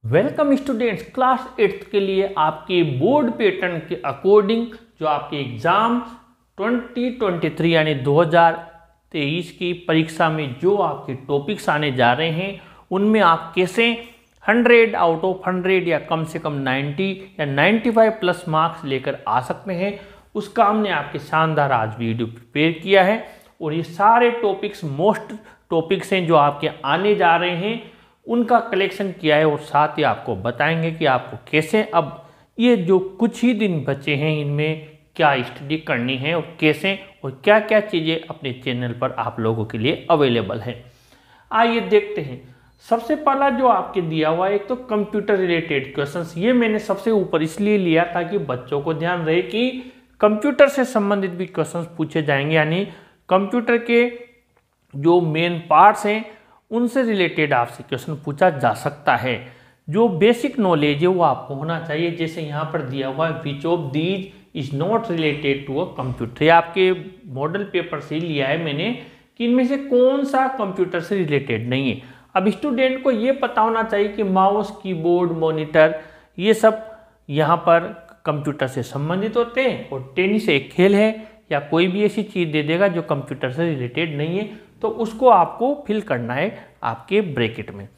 Welcome students, class 8 के लिए आपके बोर्ड पैटर्न के अकॉर्डिंग जो आपके एग्जाम 2023 यानी 2023 की परीक्षा में जो आपके टॉपिक्स आने जा रहे हैं उनमें आप कैसे 100 आउट ऑफ 100 या कम से कम 90 या 95 प्लस मार्क्स लेकर आ सकते हैं, उसका हमने आपके शानदार आज वीडियो प्रिपेयर किया है। और ये सारे टॉपिक्स मोस्ट टॉपिक्स हैं जो आपके आने जा रहे हैं, उनका कलेक्शन किया है और साथ ही आपको बताएंगे कि आपको कैसे अब ये जो कुछ ही दिन बचे हैं इनमें क्या स्टडी करनी है और कैसे और क्या क्या चीज़ें अपने चैनल पर आप लोगों के लिए अवेलेबल है। आइए देखते हैं। सबसे पहला जो आपके दिया हुआ है एक तो कंप्यूटर रिलेटेड क्वेश्चंस, ये मैंने सबसे ऊपर इसलिए लिया ताकि बच्चों को ध्यान रहे कि कंप्यूटर से संबंधित भी क्वेश्चंस पूछे जाएंगे, यानी कंप्यूटर के जो मेन पार्ट्स हैं उनसे रिलेटेड आपसे क्वेश्चन पूछा जा सकता है। जो बेसिक नॉलेज है वो आपको होना चाहिए। जैसे यहाँ पर दिया हुआ है which of these is not related to a computer, ये आपके मॉडल पेपर से लिया है मैंने कि इनमें से कौन सा कंप्यूटर से रिलेटेड नहीं है। अब स्टूडेंट को ये पता होना चाहिए कि माउस, कीबोर्ड, मॉनिटर ये सब यहाँ पर कंप्यूटर से संबंधित होते हैं और टेनिस एक खेल है या कोई भी ऐसी चीज़ दे देगा जो कंप्यूटर से रिलेटेड नहीं है तो उसको आपको फिल करना है आपके ब्रैकेट में।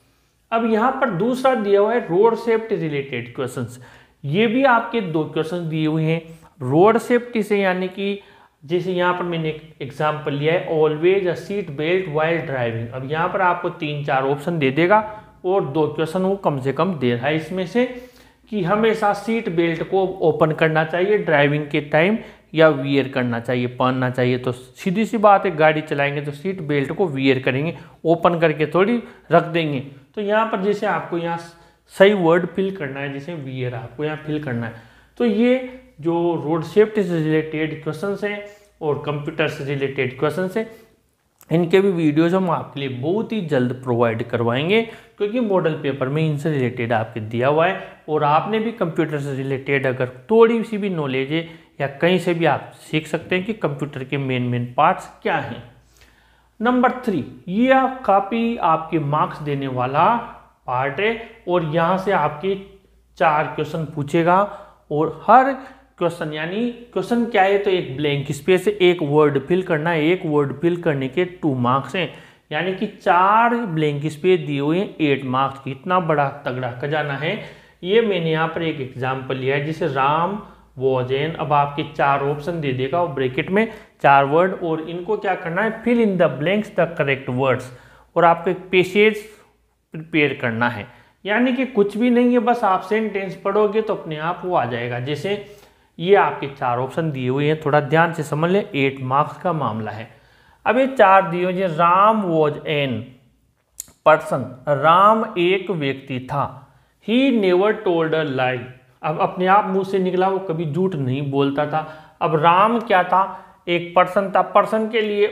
अब यहाँ पर दूसरा दिया हुआ है रोड सेफ्टी रिलेटेड क्वेश्चंस, ये भी आपके दो क्वेश्चंस दिए हुए हैं रोड सेफ्टी से, यानी कि जैसे यहाँ पर मैंने एक एग्जाम्पल लिया है always a seat belt while driving. अब यहाँ पर आपको 3-4 ऑप्शन दे देगा और 2 क्वेश्चन वो कम से कम दे रहा है इसमें से कि हमेशा सीट बेल्ट को ओपन करना चाहिए ड्राइविंग के टाइम या वियर करना चाहिए, पहनना चाहिए। तो सीधी सी बात है, गाड़ी चलाएंगे तो सीट बेल्ट को वियर करेंगे, ओपन करके थोड़ी रख देंगे। तो यहाँ पर जैसे आपको यहाँ सही वर्ड फिल करना है, जैसे वियर आपको यहाँ फिल करना है। तो ये जो रोड सेफ्टी से रिलेटेड क्वेश्चंस हैं और कंप्यूटर से रिलेटेड क्वेश्चंस हैं, इनके भी वीडियोज हम आपके लिए बहुत ही जल्द प्रोवाइड करवाएंगे क्योंकि मॉडल पेपर में इनसे रिलेटेड आपके दिया हुआ है। और आपने भी कंप्यूटर से रिलेटेड अगर थोड़ी सी भी नॉलेज है या कहीं से भी आप सीख सकते हैं कि कंप्यूटर के मेन पार्ट्स क्या हैं। नंबर 3, ये काफ़ी आपके मार्क्स देने वाला पार्ट है और यहाँ से आपके 4 क्वेश्चन पूछेगा और हर क्वेश्चन, यानी क्वेश्चन क्या है तो एक ब्लैंक स्पेस है, एक वर्ड फिल करना है, एक वर्ड फिल करने के 2 मार्क्स हैं, यानी कि 4 ब्लैंक स्पेस दिए हुए हैं 8 मार्क्स की। इतना बड़ा तगड़ा खजाना है। ये मैंने यहाँ पर एक एग्जाम्पल लिया है जैसे राम वॉज एन। अब आपके 4 ऑप्शन दे देगा और ब्रैकेट में 4 वर्ड और इनको क्या करना है fill in the blanks the correct words, और आपको एक पैसेज प्रिपेयर करना है, यानी कि कुछ भी नहीं है, बस आप सेंटेंस पढ़ोगे तो अपने आप वो आ जाएगा। जैसे ये आपके 4 ऑप्शन दिए हुए हैं, थोड़ा ध्यान से समझ लें, 8 मार्क्स का मामला है। अब ये 4 दिए हुए हैं, Ram was an person, Ram एक व्यक्ति था। ही नेवर टोल्ड अ लाई, अब अपने आप मुंह से निकला, वो कभी झूठ नहीं बोलता था। अब राम क्या था, एक पर्सन था, पर्सन के लिए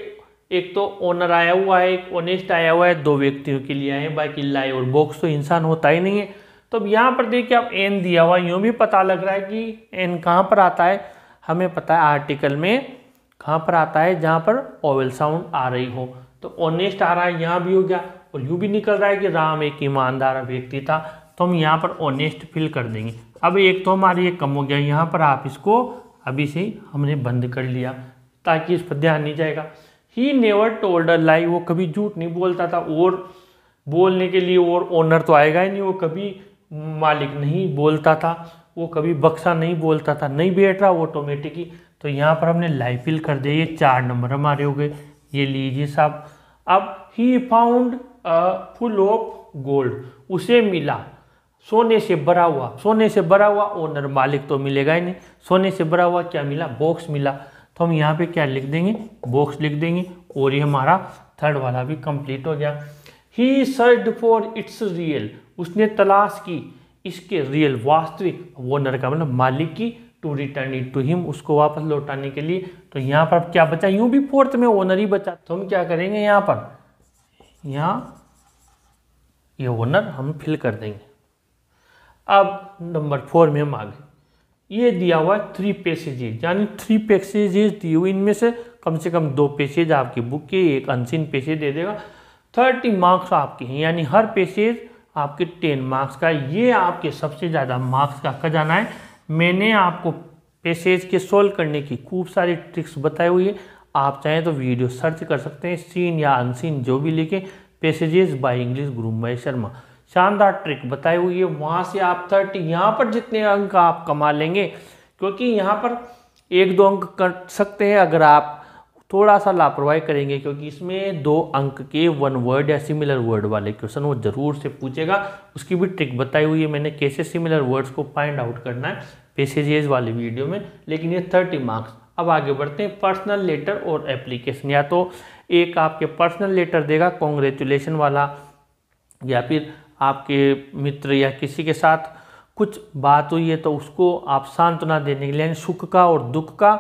एक तो ओनर आया हुआ है, एक ऑनेस्ट आया हुआ है, 2 व्यक्तियों के लिए आए हैं, बाकी लाई और बॉक्स तो इंसान होता ही नहीं है। तो अब यहाँ पर देखिए आप एन दिया हुआ, यूँ भी पता लग रहा है कि एन कहाँ पर आता है, हमें पता है आर्टिकल में कहाँ पर आता है जहाँ पर ओवल साउंड आ रही हो। तो ऑनेस्ट आ रहा है, यहाँ भी हो गया, और यूँ भी निकल रहा है कि राम एक ईमानदार व्यक्ति था, तो हम यहाँ पर ऑनेस्ट फिल कर देंगे। अब एक तो हमारी ये कम हो गया, यहाँ पर आप इसको अभी से ही हमने बंद कर लिया ताकि इस पर ध्यान नहीं जाएगा। ही नेवर टोल्ड अ लाई, वो कभी झूठ नहीं बोलता था, और बोलने के लिए और ओनर तो आएगा ही नहीं, वो कभी मालिक नहीं बोलता था, वो कभी बक्सा नहीं बोलता था, नहीं बैठ रहा ऑटोमेटिक ही। तो यहाँ पर हमने लाई फिल कर दिया, ये 4 नंबर हमारे हो गए, ये लीजिए साहब। अब he found full of gold, उसे मिला सोने से भरा हुआ, सोने से भरा हुआ, ओनर मालिक तो मिलेगा ही नहीं, सोने से भरा हुआ क्या मिला, बॉक्स मिला। तो हम यहाँ पे क्या लिख देंगे, बॉक्स लिख देंगे, और ये हमारा 3rd वाला भी कंप्लीट हो गया। ही सर्च फॉर इट्स रियल, उसने तलाश की इसके रियल वास्तविक, ओनर का मतलब मालिक की, to return it to him, उसको वापस लौटाने के लिए। तो यहाँ पर क्या बचा, यूं भी 4th में ओनर ही बचा, तो हम क्या करेंगे यहाँ पर, यहाँ ये ओनर हम फिल कर देंगे। अब नंबर 4 में हम आ गए, ये दिया हुआ है 3 पैसेजेज, यानी 3 पैसेजेज दिए हुए, इनमें से कम 2 पैसेज आपकी बुक के, एक अनसीन पैसेज दे देगा। 30 मार्क्स आपके हैं, यानी हर पैसेज आपके 10 मार्क्स का। ये आपके सबसे ज़्यादा मार्क्स का खजाना है। मैंने आपको पैसेज के सोल्व करने की खूब सारी ट्रिक्स बताई हुई है। आप चाहें तो वीडियो सर्च कर सकते हैं, सीन या अनसीन जो भी लिखें, पैसेजेस बाय इंग्लिश गुरु महेश शर्मा, शानदार ट्रिक बताई हुई है। वहाँ से आप 30 यहाँ पर जितने अंक आप कमा लेंगे, क्योंकि यहाँ पर 1-2 अंक कर सकते हैं अगर आप थोड़ा सा लापरवाही करेंगे, क्योंकि इसमें 2 अंक के 1 वर्ड या सिमिलर वर्ड वाले क्वेश्चन वो जरूर से पूछेगा। उसकी भी ट्रिक बताई हुई है मैंने, कैसे सिमिलर वर्ड्स को फाइंड आउट करना है पैसेजेस वाले वीडियो में। लेकिन ये 30 मार्क्स। अब आगे बढ़ते हैं, पर्सनल लेटर और एप्लीकेशन। या तो एक आपके पर्सनल लेटर देगा कॉन्ग्रेचुलेशन वाला, या फिर आपके मित्र या किसी के साथ कुछ बात हुई है तो उसको आप सांत्वना देने के लिए, सुख का और दुख का।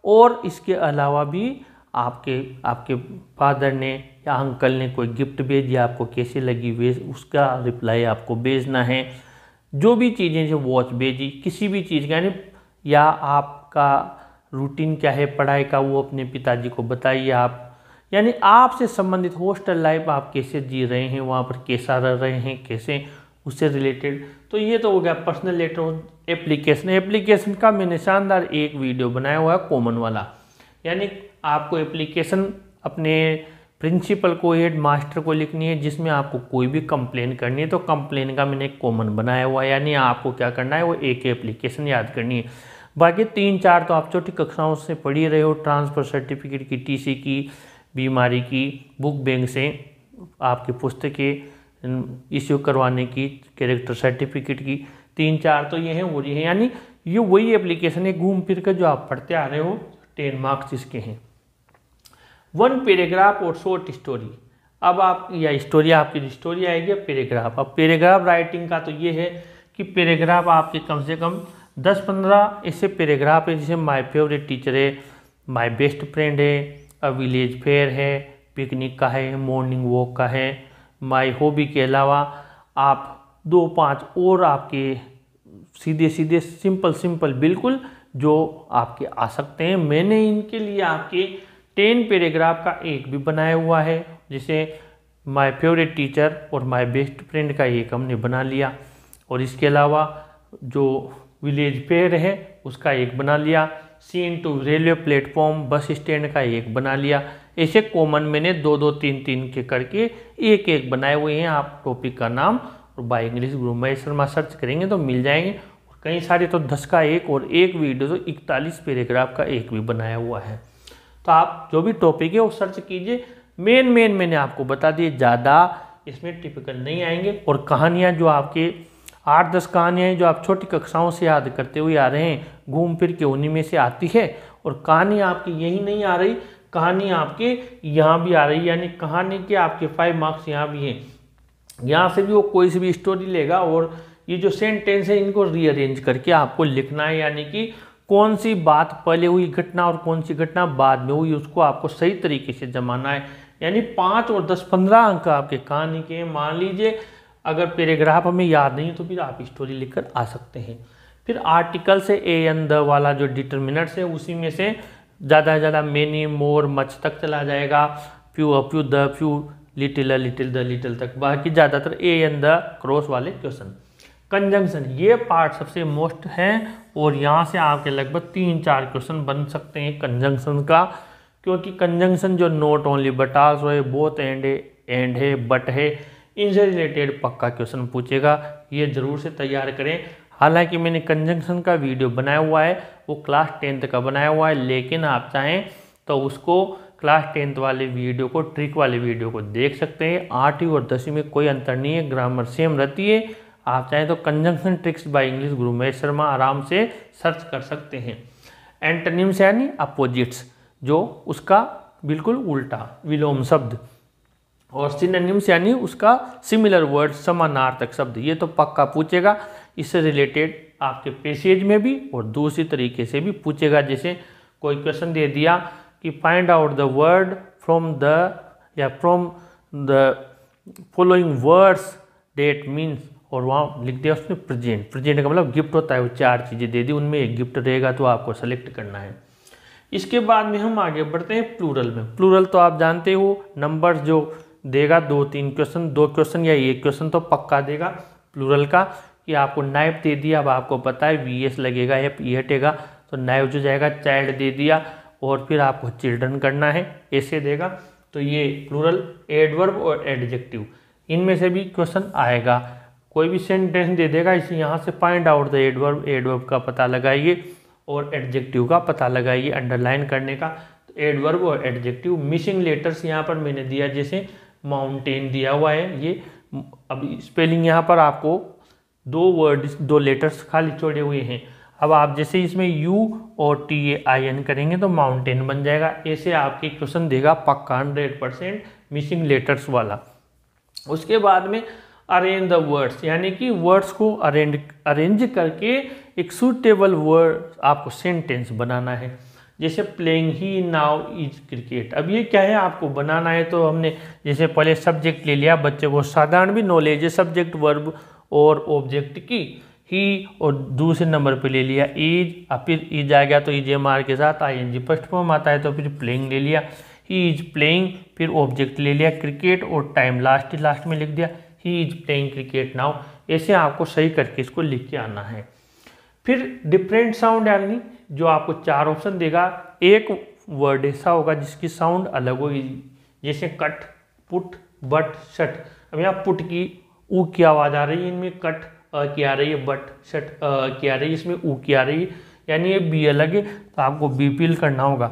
और इसके अलावा भी आपके फादर ने या अंकल ने कोई गिफ्ट भेज दिया, आपको कैसी लगी वे उसका रिप्लाई आपको भेजना है। जो भी चीज़ें जो वॉच भेजी किसी भी चीज़ का, यानी या आपका रूटीन क्या है पढ़ाई का वो अपने पिताजी को बताइए आप, यानी आपसे संबंधित हॉस्टल लाइफ आप कैसे जी रहे हैं, वहाँ पर कैसा रह रहे हैं, कैसे उससे रिलेटेड। तो ये तो हो गया पर्सनल लेटर। एप्लीकेशन का मैंने शानदार एक वीडियो बनाया हुआ है कॉमन वाला, यानी आपको एप्लीकेशन अपने प्रिंसिपल को, हेड मास्टर को लिखनी है, जिसमें आपको कोई भी कंप्लेन करनी है तो कंप्लेन का मैंने एक कॉमन बनाया हुआ है। यानी आपको क्या करना है, वो एक एप्लीकेशन याद करनी है। बाकी 3-4 तो आप छोटी कक्षाओं से पढ़ ही रहे हो, ट्रांसफ़र सर्टिफिकेट की, टीसी की, बीमारी की, बुक बैंक से आपकी पुस्तकें इश्यू करवाने की, कैरेक्टर सर्टिफिकेट की, 3-4 तो ये हैं वो हैं। यानी ये वही एप्लीकेशन है घूम फिर कर जो आप पढ़ते आ रहे हो। 10 मार्क्स इसके हैं। 1 पैराग्राफ और शॉर्ट स्टोरी। अब आप या स्टोरी, आपकी स्टोरी आएगी पैराग्राफ। अब पैराग्राफ राइटिंग का तो ये है कि पैराग्राफ आपके कम से कम 10-15 ऐसे पैराग्राफ है, जैसे माय फेवरेट टीचर है, माय बेस्ट फ्रेंड है, अ विलेज फेयर है, पिकनिक का है, मॉर्निंग वॉक का है, माय हॉबी के अलावा आप 2-5 और आपके सीधे सिंपल बिल्कुल जो आपके आ सकते हैं। मैंने इनके लिए आपके 10 पैराग्राफ का एक भी बनाया हुआ है, जैसे माय फेवरेट टीचर और माय बेस्ट फ्रेंड का एक हमने बना लिया, और इसके अलावा जो विलेज फेयर है उसका एक बना लिया, scene to railway platform bus stand का एक बना लिया। ऐसे कॉमन मैंने 2-2, 3-3 के करके एक बनाए हुए हैं। आप टॉपिक का नाम और by English Guru Mahesh Sharma search करेंगे तो मिल जाएंगे। कई सारे तो 10 का एक, और एक वीडियो तो 41 पैराग्राफ का एक भी बनाया हुआ है। तो आप जो भी टॉपिक है वो सर्च कीजिए। मेन मैंने आपको बता दिए, ज़्यादा इसमें टिपिकल नहीं आएंगे। और कहानियाँ जो आपके 8-10 कहानियाँ हैं जो आप छोटी कक्षाओं से याद करते हुए आ रहे हैं, घूम फिर के उन्हीं में से आती है। और कहानी आपकी यही नहीं आ रही, कहानी आपके यहाँ भी आ रही है, यानी कहानी के आपके 5 मार्क्स यहाँ भी हैं। यहाँ से भी वो कोई सी भी स्टोरी लेगा और ये जो सेंटेंस है इनको रीअरेंज करके आपको लिखना है, यानी कि कौन सी बात पहले हुई घटना और कौन सी घटना बाद में हुई, उसको आपको सही तरीके से जमाना है। यानी 5 और 10-15 अंक आपके कहानी के। मान लीजिए अगर पैराग्राफ हमें याद नहीं तो फिर आप स्टोरी लिखकर आ सकते हैं। फिर आर्टिकल से ए एंड द वाला जो डिटर्मिनेंट्स है उसी में से ज़्यादा से ज़्यादा मेनी, मोर, मच तक चला जाएगा, few, a few, the few, little, a little, the little तक। बाकी ज़्यादातर ए एंड द क्रॉस वाले क्वेश्चन। कंजंक्शन, ये पार्ट सबसे मोस्ट है और यहाँ से आपके लगभग 3-4 क्वेश्चन बन सकते हैं कंजंक्शन का, क्योंकि कंजंक्शन जो नॉट ओनली बट आल्सो है, बोथ एंड है, बट है, इनसे रिलेटेड पक्का क्वेश्चन पूछेगा। ये जरूर से तैयार करें। हालांकि मैंने कंजंक्शन का वीडियो बनाया हुआ है, वो क्लास 10th का बनाया हुआ है, लेकिन आप चाहें तो उसको क्लास 10th वाले वीडियो को, ट्रिक वाले वीडियो को देख सकते हैं। 8वीं और 10वीं में कोई अंतर नहीं है, ग्रामर सेम रहती है। आप चाहें तो कंजंक्शन ट्रिक्स बाय इंग्लिश गुरु महेश शर्मा आराम से सर्च कर सकते हैं। एंटोनिम्स यानी अपोजिट्स, जो उसका बिल्कुल उल्टा विलोम शब्द, और सिनोनिम्स यानी उसका सिमिलर वर्ड, समानार्थक शब्द। ये तो पक्का पूछेगा, इससे रिलेटेड आपके पैसेज में भी और दूसरी तरीके से भी पूछेगा। जैसे कोई क्वेश्चन दे दिया कि find out the word from the following words that means, और वहाँ लिख दिया उसने प्रेजेंट का मतलब गिफ्ट होता है। वो 4 चीज़ें दे दी, उनमें एक गिफ्ट रहेगा तो आपको सेलेक्ट करना है। इसके बाद में हम आगे बढ़ते हैं प्लूरल में। प्लूरल तो आप जानते हो, नंबर्स जो देगा 2-3 क्वेश्चन, 2 क्वेश्चन या 1 क्वेश्चन तो पक्का देगा प्लूरल का, कि आपको नाइफ दे दिया, अब आपको पता है VS लगेगा या P हटेगा तो नाइफ हो जाएगा, चाइल्ड दे दिया और फिर आपको चिल्ड्रन करना है, ऐसे देगा। तो ये प्लूरल, एडवर्ब और एडजेक्टिव, इनमें से भी क्वेश्चन आएगा। कोई भी सेंटेंस दे देगा, इसे यहाँ से find out the adverb, adverb का पता लगाइए और एडजेक्टिव का पता लगाइए, अंडरलाइन करने का। तो एडवर्ब और एडजेक्टिव, मिसिंग लेटर्स यहाँ पर मैंने दिया, जैसे माउंटेन दिया हुआ है, ये अब स्पेलिंग यहाँ पर आपको 2 लेटर्स खाली छोड़े हुए हैं। अब आप जैसे इसमें U और TAIN करेंगे तो माउंटेन बन जाएगा। ऐसे आपके क्वेश्चन देगा पक्का 100% मिसिंग लेटर्स वाला। उसके बाद में अरेंज द वर्ड्स, यानी कि वर्ड्स को अरेंज करके एक सूटेबल वर्ड आपको सेंटेंस बनाना है। जैसे playing he now is cricket, अब ये क्या है आपको बनाना है। तो हमने जैसे पहले सब्जेक्ट ले लिया, बच्चे को साधारण भी नॉलेज है सब्जेक्ट वर्ब और ऑब्जेक्ट की, ही, और दूसरे नंबर पे ले लिया इज, अब फिर इज आ गया तो इज एम के साथ ING फर्स्ट फॉर्म आता है तो फिर प्लेइंग ले लिया, ही इज प्लेइंग, फिर ऑब्जेक्ट ले लिया क्रिकेट और टाइम लास्ट में लिख दिया, he is playing cricket now. ऐसे आपको सही करके इसको लिख के आना है। फिर डिफरेंट साउंड, यानी जो आपको 4 ऑप्शन देगा, एक वर्ड ऐसा होगा जिसकी साउंड अलग होगी, जैसे कट, पुट, बट, शट। अब यहाँ पुट की ऊ की आवाज़ आ रही है, इनमें कट की आ रही है, बट शट की आ रही है, इसमें ऊ की आ रही है, यानी ये बी अलग है तो आपको बी फिल करना होगा।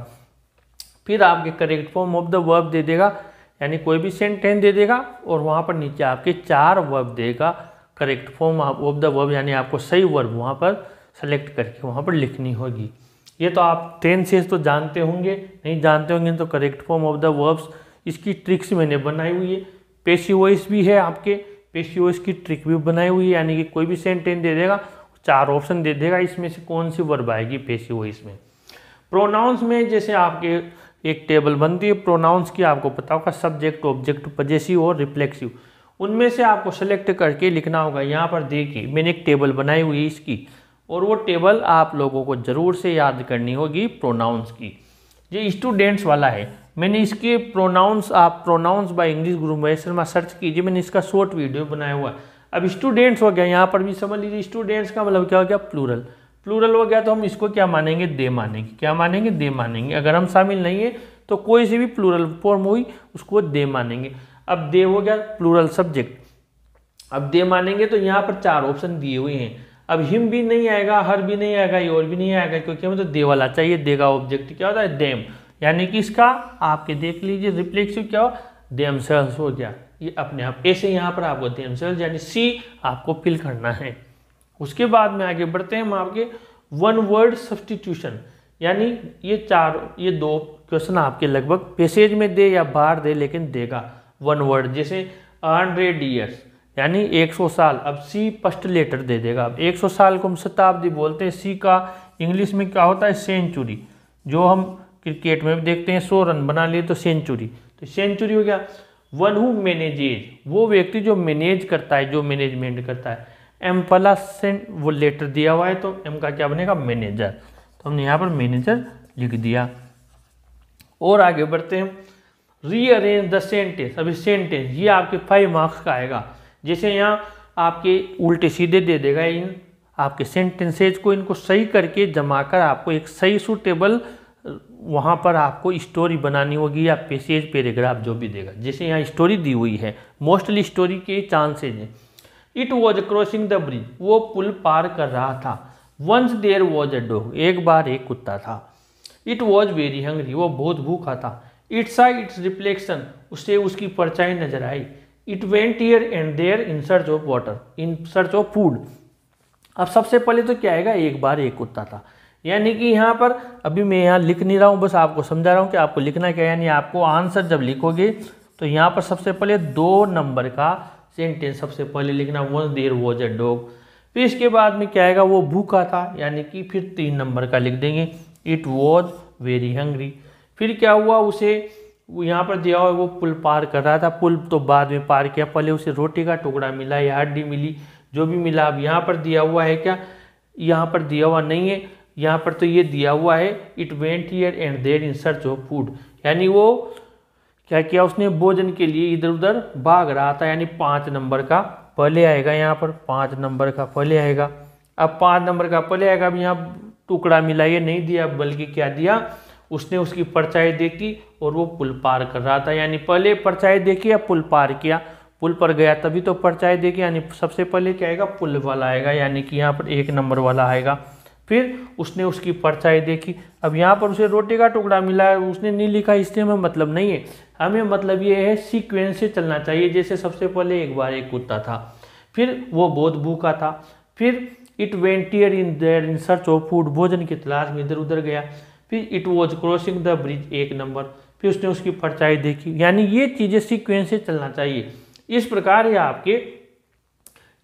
फिर आपके correct form of the verb दे देगा, यानी कोई भी सेंटेंस दे देगा और वहाँ पर नीचे आपके 4 वर्ब देगा, correct form of the verb, यानी आपको सही वर्ब वहाँ पर सेलेक्ट करके वहाँ पर लिखनी होगी। ये तो आप टेंसेस तो जानते होंगे, नहीं जानते होंगे तो correct form of the verbs, इसकी ट्रिक्स मैंने बनाई हुई है। पेसिव वॉइस भी है आपके, पेसिव वॉइस की ट्रिक भी बनाई हुई है, यानी कि कोई भी सेंटेंस दे देगा, 4 ऑप्शन दे देगा, इसमें से कौन सी वर्ब आएगी पेसिव वॉइस में। प्रोनाउंस में जैसे आपके एक टेबल बनती है प्रोनाउंस की, आपको पता होगा सब्जेक्ट, ऑब्जेक्ट, पजेसिव और रिफ्लेक्सिव, उनमें से आपको सेलेक्ट करके लिखना होगा। यहाँ पर देखिए मैंने एक टेबल बनाई हुई है इसकी, और वो टेबल आप लोगों को ज़रूर से याद करनी होगी प्रोनाउंस की। ये स्टूडेंट्स वाला है, मैंने इसके प्रोनाउंस, आप pronounce by English Guru Mahesh Sharma search कीजिए, मैंने इसका शॉर्ट वीडियो बनाया हुआ है। अब स्टूडेंट्स हो गया, यहाँ पर भी समझ लीजिए स्टूडेंट्स का मतलब क्या हो गया, प्लूरल। प्लूरल हो गया तो हम इसको क्या मानेंगे, दे मानेंगे। क्या मानेंगे, दे मानेंगे। अगर हम शामिल नहीं है तो कोई सी भी प्लूरल फॉर्म हुई उसको दे मानेंगे। अब दे हो गया प्लूरल सब्जेक्ट, अब दे मानेंगे तो यहाँ पर 4 ऑप्शन दिए हुए हैं। अब हिम भी नहीं आएगा, हर भी नहीं आएगा, योर भी नहीं आएगा, क्योंकि हमें तो दे वाला चाहिए। देगा ऑब्जेक्ट क्या होता है, देम, यानी कि इसका आपके देख लीजिए रिफ्लेक्सिव क्या हो, देमसेल्व्स हो गया, ये अपने आप। ऐसे यहाँ पर आपको देमसेल्व्स यानी सी आपको फिल करना है। उसके बाद में आगे बढ़ते हैं हम आपके 1 वर्ड सब्सटीट्यूशन, यानी ये 2 क्वेश्चन आपके लगभग पैसेज में दे या बाहर दे, लेकिन देगा 1 वर्ड। जैसे 100 ईयर्स यानी 100 साल, अब सी फर्स्ट लेटर दे देगा। अब 100 साल को हम शताब्दी बोलते हैं, सी का इंग्लिश में क्या होता है, सेंचुरी। जो हम क्रिकेट में भी देखते हैं 100 रन बना लिए तो सेंचुरी, तो सेंचुरी हो गया। 1 हु मैनेजेज, वो व्यक्ति जो मैनेज करता है, जो मैनेजमेंट करता है। एम प्लस वो लेटर दिया हुआ है तो एम का क्या बनेगा, मैनेजर, तो हमने यहाँ पर मैनेजर लिख दिया। और आगे बढ़ते हैं, रीअरेंज द सेंटेंस। अभी सेंटेंस ये आपके 5 मार्क्स का आएगा। जैसे यहाँ आपके उल्टे सीधे दे देगा इन आपके सेंटेंसेज को, इनको सही करके जमा कर आपको एक सही सूटेबल वहाँ पर आपको स्टोरी बनानी होगी, या पैसेज पैराग्राफ जो भी देगा। जैसे यहाँ स्टोरी दी हुई है, मोस्टली स्टोरी के चांसेज हैं। It was crossing the bridge, वो पुल पार कर रहा था। Once there was a dog, एक बार एक कुत्ता था। इट वॉज वेरी हंग्री, वो बहुत भूखा था। इट सा इट्स रिफ्लेक्शन, उससे उसकी परछाई नजर आई। It went here and there in search of water, in search of food. अब सबसे पहले तो क्या आएगा, एक बार एक कुत्ता था, यानी कि यहाँ पर अभी मैं यहाँ लिख नहीं रहा हूँ, बस आपको समझा रहा हूँ कि आपको लिखना क्या है। यानी आपको आंसर जब लिखोगे तो यहाँ पर सबसे पहले 2 नंबर का सेंटेंस सबसे पहले लिखना, once there was a dog. फिर इसके बाद में क्या आएगा, वो भूखा था, यानी कि फिर 3 नंबर का लिख देंगे, इट वॉज वेरी हंग्री। फिर क्या हुआ, उसे यहाँ पर दिया हुआ वो पुल पार कर रहा था, पुल तो बाद में पार किया, पहले उसे रोटी का टुकड़ा मिला या हड्डी मिली, जो भी मिला। अब यहाँ पर दिया हुआ है क्या, यहाँ पर दिया हुआ नहीं है, यहाँ पर तो ये दिया हुआ है, it went here and there in search of food, यानी वो क्या किया उसने, भोजन के लिए इधर उधर भाग रहा था, यानी 5 नंबर का पहले आएगा, यहाँ पर 5 नंबर का पहले आएगा। अब 5 नंबर का पहले आएगा। अब यहाँ टुकड़ा मिला, ये नहीं दिया बल्कि क्या दिया, उसने उसकी परछाई देखी और वो पुल पार कर रहा था, यानी पहले परछाई देखी या पुल पार किया, पुल पर गया तभी तो परछाई देखी, यानी सबसे पहले क्या आएगा, पुल वाला आएगा, यानी कि यहाँ पर 1 नंबर वाला आएगा। फिर उसने उसकी परछाई देखी। अब यहाँ पर उसे रोटी का टुकड़ा मिला है, उसने नहीं लिखा, इससे हमें मतलब नहीं है, हमें मतलब ये है सीक्वेंस से चलना चाहिए। जैसे सबसे पहले एक बार एक कुत्ता था, फिर वो बहुत भूखा था, फिर it went here in there in search of food, भोजन की तलाश में इधर उधर गया, फिर it was crossing the bridge 1 number, फिर उसने उसकी परछाई देखी, यानी ये चीज़ें सीक्वेंस से चलना चाहिए। इस प्रकार ये आपके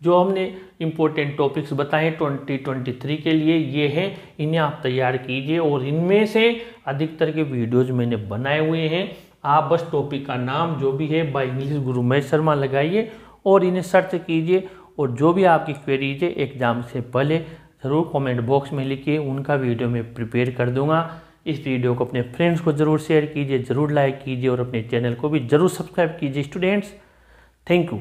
जो हमने इम्पोर्टेंट टॉपिक्स बताए 2023 के लिए ये हैं, इन्हें आप तैयार कीजिए और इनमें से अधिकतर के वीडियोज मैंने बनाए हुए हैं। आप बस टॉपिक का नाम जो भी है बाय इंग्लिश गुरु महेश शर्मा लगाइए और इन्हें सर्च कीजिए, और जो भी आपकी क्वेरीज है एग्जाम से पहले ज़रूर कमेंट बॉक्स में लिखिए, उनका वीडियो मैं प्रिपेयर कर दूंगा। इस वीडियो को अपने फ्रेंड्स को ज़रूर शेयर कीजिए, ज़रूर लाइक कीजिए और अपने चैनल को भी ज़रूर सब्सक्राइब कीजिए स्टूडेंट्स। Thank you.